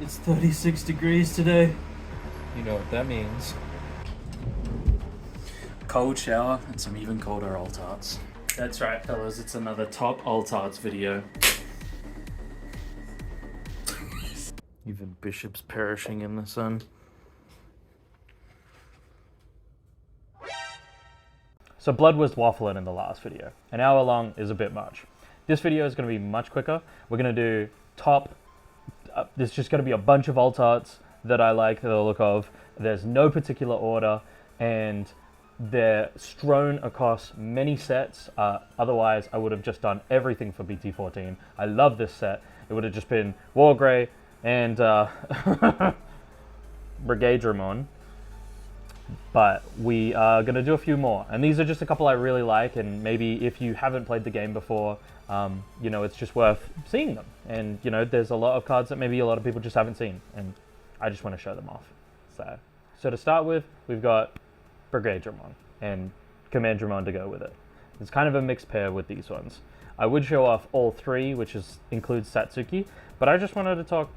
It's 36 degrees today. You know what that means. Cold shower and some even colder alt arts. That's right, fellas. It's another top alt arts video. Even bishops perishing in the sun. So blood was waffling in the last video. An hour long is a bit much. This video is going to be much quicker. We're going to do top. There's just going to be a bunch of alt arts that I like the look of. There's no particular order, and they're strewn across many sets. Otherwise, I would have just done everything for BT14. I love this set. It would have just been War Grey and Brigadramon. But we are going to do a few more. And these are just a couple I really like, and maybe if you haven't played the game before, you know, it's just worth seeing them. And, you know, there's a lot of cards that maybe a lot of people just haven't seen, and I just want to show them off. So to start with, we've got Brigadramon and Commandramon to go with it. It's kind of a mixed pair with these ones. I would show off all three, which includes Satsuki, but I just wanted to talk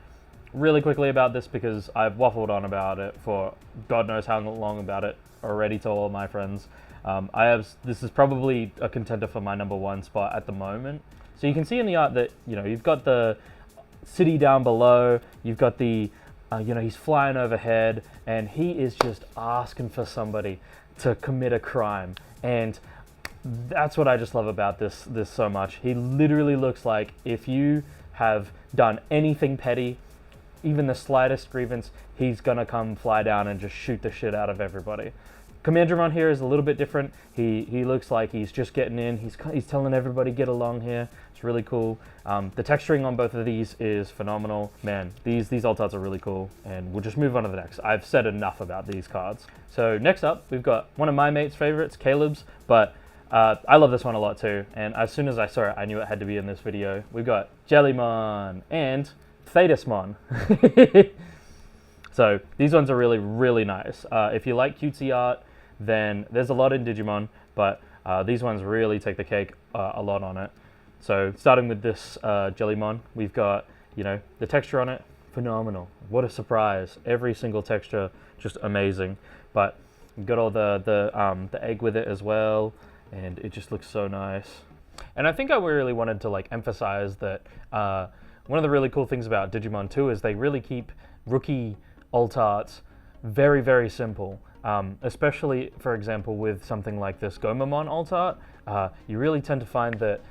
really quickly about this because I've waffled on about it for God knows how long about it already to all my friends. This is probably a contender for my #1 spot at the moment. So you can see in the art that, you know, you've got the city down below, you've got the, you know, he's flying overhead, and he is just asking for somebody to commit a crime. And that's what I just love about this so much. He literally looks like if you have done anything petty, even the slightest grievance, he's gonna come fly down and just shoot the shit out of everybody. Commandramon here is a little bit different. He looks like he's just getting in. He's telling everybody get along here. It's really cool. The texturing on both of these is phenomenal. Man, these alt arts are really cool, and we'll just move on to the next. I've said enough about these cards. So next up, we've got one of my mate's favorites, Caleb's, but I love this one a lot too, and as soon as I saw it, I knew it had to be in this video. We've got Jellymon and Thetismon. So these ones are really, really nice. If you like cutesy art, then there's a lot in Digimon, but these ones really take the cake a lot on it. So starting with this Jellymon, we've got, you know, the texture on it, phenomenal. What a surprise. Every single texture, just amazing. But you've got all the egg with it as well, and it just looks so nice. And I think I really wanted to like emphasize that one of the really cool things about Digimon 2 is they really keep rookie alt arts very, very simple. Especially, for example, with something like this Gomamon alt art, you really tend to find that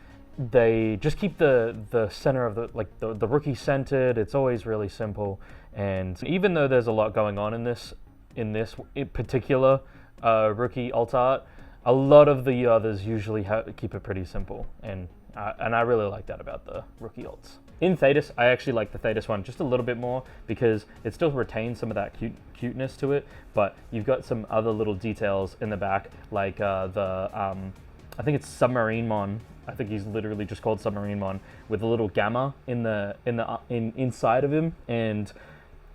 they just keep the center of the rookie centered. It's always really simple, and even though there's a lot going on in this particular rookie alt art, a lot of the others usually keep it pretty simple, and I really like that about the rookie alts. In Thetis, I actually like the Thetis one just a little bit more because it still retains some of that cuteness to it, but you've got some other little details in the back, like I think it's Submarinemon. I think he's literally just called Submarinemon, with a little gamma inside of him, and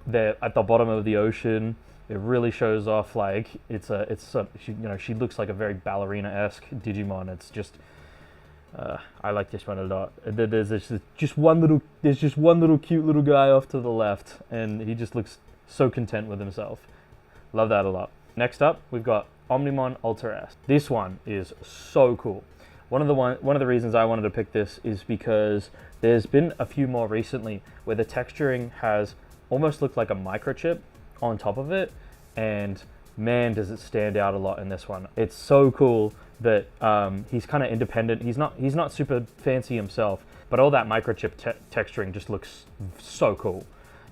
they're at the bottom of the ocean. It really shows off like she looks like a very ballerina-esque Digimon. It's just I like this one a lot. There's just one little cute little guy off to the left, and he just looks so content with himself. Love that a lot. Next up, we've got Omnimon Ultra S. This one is so cool. One of the reasons I wanted to pick this is because there's been a few more recently where the texturing has almost looked like a microchip on top of it, and man, does it stand out a lot in this one. It's so cool that he's kind of independent. He's not super fancy himself, but all that microchip texturing just looks so cool.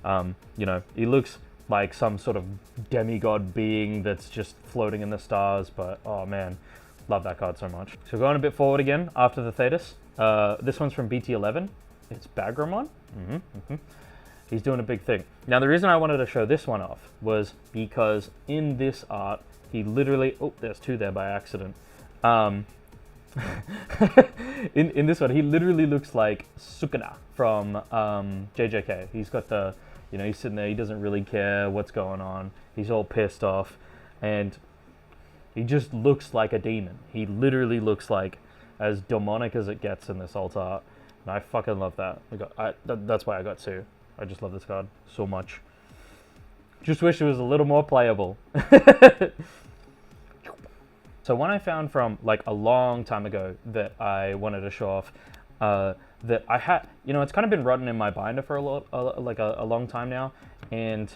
You know, he looks like some sort of demigod being that's just floating in the stars, but oh man, love that card so much. So going a bit forward again after the Thetis, this one's from BT11. It's Bagramon. He's doing a big thing. Now the reason I wanted to show this one off was because in this art, he literally, oh, there's two there by accident. In this one, he literally looks like Sukuna from JJK. He's got the, you know, he's sitting there, he doesn't really care what's going on. He's all pissed off, and he just looks like a demon. He literally looks like as demonic as it gets in this alt art. And I fucking love that. That's why I got two. I just love this card so much. Just wish it was a little more playable. So one I found from like a long time ago that I wanted to show off, that I had, you know, it's kind of been rotting in my binder for a long time now, and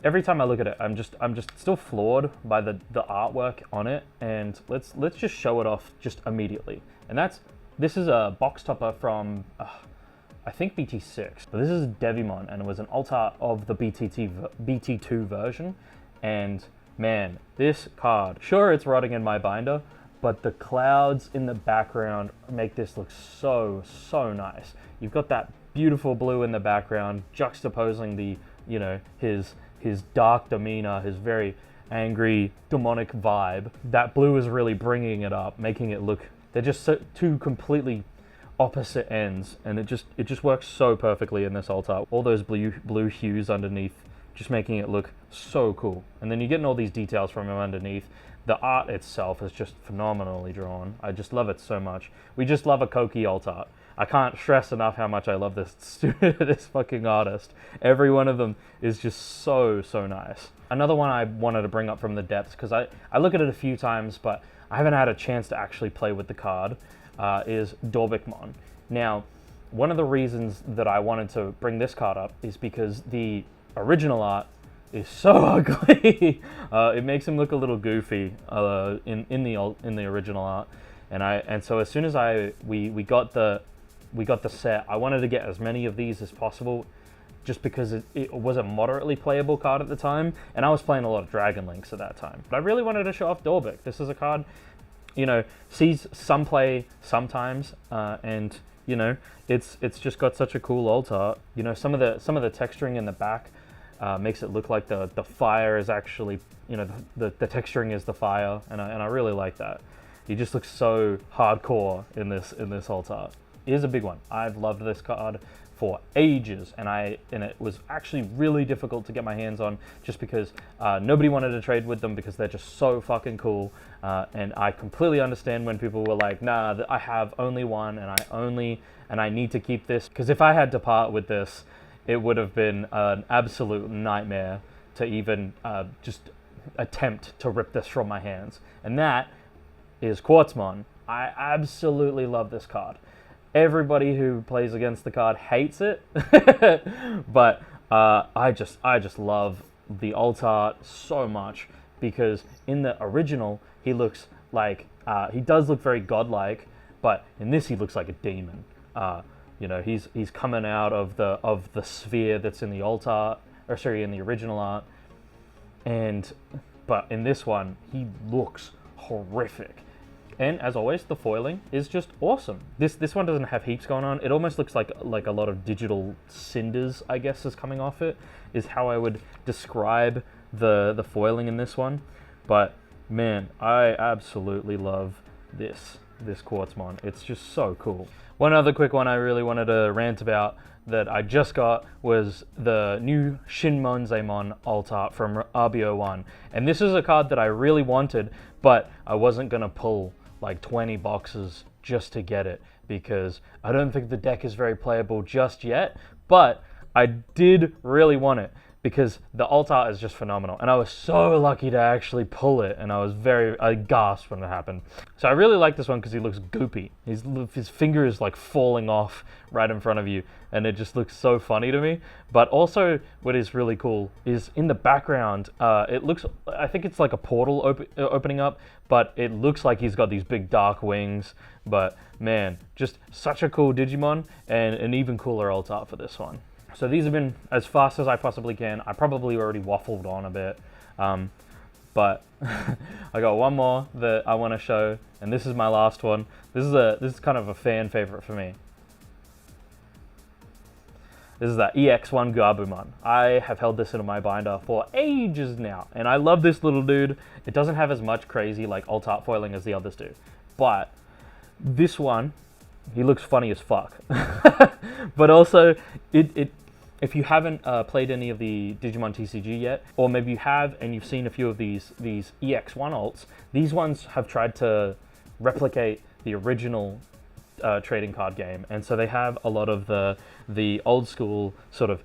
every time I look at it, I'm just still floored by the artwork on it, and let's just show it off just immediately. And this is a box topper from I think BT6, but this is Digimon, and it was an alt art of the BT2 version, and man, this card, sure it's rotting in my binder, but the clouds in the background make this look so nice. You've got that beautiful blue in the background juxtaposing the, you know, his dark demeanor, his very angry, demonic vibe. That blue is really bringing it up, making it look, they're just two completely opposite ends, and it just works so perfectly in this alt art. All those blue hues underneath, just making it look so cool. And then you're getting all these details from him underneath. The art itself is just phenomenally drawn. I just love it so much. We just love a Koki alt art. I can't stress enough how much I love this fucking artist. Every one of them is just so nice. Another one I wanted to bring up from the depths, because I look at it a few times, but I haven't had a chance to actually play with the card, is Digimon. Now, one of the reasons that I wanted to bring this card up is because the original art is so ugly. It makes him look a little goofy in the original art, and so as soon as we got the set, I wanted to get as many of these as possible, just because it was a moderately playable card at the time, and I was playing a lot of Dragon Links at that time. But I really wanted to show off Digimon. This is a card, you know, sees some play sometimes, and you know, it's just got such a cool alt art. You know, some of the texturing in the back makes it look like the fire is actually, you know, the texturing is the fire, and I really like that. He just looks so hardcore in this alt art. It is a big one. I've loved this card for ages, and it was actually really difficult to get my hands on, just because nobody wanted to trade with them because they're just so fucking cool. And I completely understand when people were like, nah, I have only one, and I need to keep this, because if I had to part with this, it would have been an absolute nightmare to even just attempt to rip this from my hands. And that is Quartzmon. I absolutely love this card. Everybody who plays against the card hates it, but I just love the alt art so much, because in the original he looks like he does look very godlike, but in this he looks like a demon. You know, he's coming out of the sphere that's in the alt art, or sorry, in the original art, but in this one he looks horrific. And as always, the foiling is just awesome. This one doesn't have heaps going on. It almost looks like a lot of digital cinders, I guess, is coming off it, is how I would describe the foiling in this one. But man, I absolutely love this Quartzmon. It's just so cool. One other quick one I really wanted to rant about that I just got was the new Shinmonzemon alt art from RBO1. And this is a card that I really wanted, but I wasn't gonna pull like 20 boxes just to get it, because I don't think the deck is very playable just yet, but I did really want it because the alt art is just phenomenal, and I was so lucky to actually pull it, and I gasped when it happened. So I really like this one because he looks goopy. His finger is like falling off right in front of you, and it just looks so funny to me. But also, what is really cool is in the background, it looks, I think it's like a portal opening up, but it looks like he's got these big dark wings. But man, just such a cool Digimon, and an even cooler alt art for this one. So these have been as fast as I possibly can. I probably already waffled on a bit, but I got one more that I want to show, and this is my last one. This is kind of a fan favorite for me. This is the EX1 Gabumon. I have held this in my binder for ages now, and I love this little dude. It doesn't have as much crazy like alt art foiling as the others do, but this one, he looks funny as fuck. But also, if you haven't played any of the Digimon TCG yet, or maybe you have and you've seen a few of these EX1 alts, these ones have tried to replicate the original trading card game, and so they have a lot of the old school sort of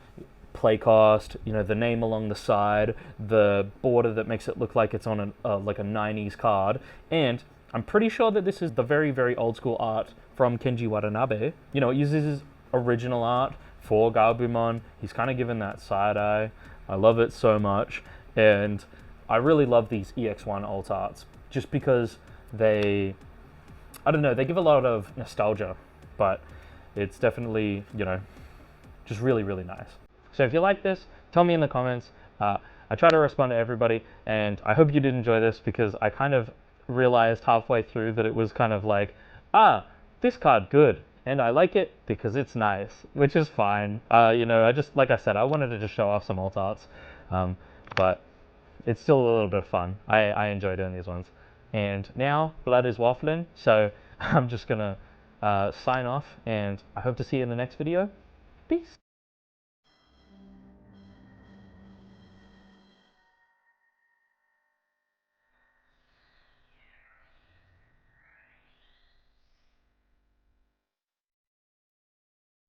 play cost, you know, the name along the side, the border that makes it look like it's on like a 90s card, and I'm pretty sure that this is the very, very old school art from Kenji Watanabe. You know, it uses his original art for Gabumon. He's kind of given that side eye. I love it so much, and I really love these EX1 alt arts just because they, I don't know, they give a lot of nostalgia, but it's definitely, you know, just really, really nice. So if you like this, tell me in the comments. I try to respond to everybody, and I hope you did enjoy this, because I kind of realized halfway through that it was kind of like, this card good, and I like it because it's nice, which is fine. You know, I just, like I said, I wanted to just show off some alt arts, but it's still a little bit of fun. I enjoy doing these ones. And now blood is waffling, so I'm just gonna sign off, and I hope to see you in the next video. Peace.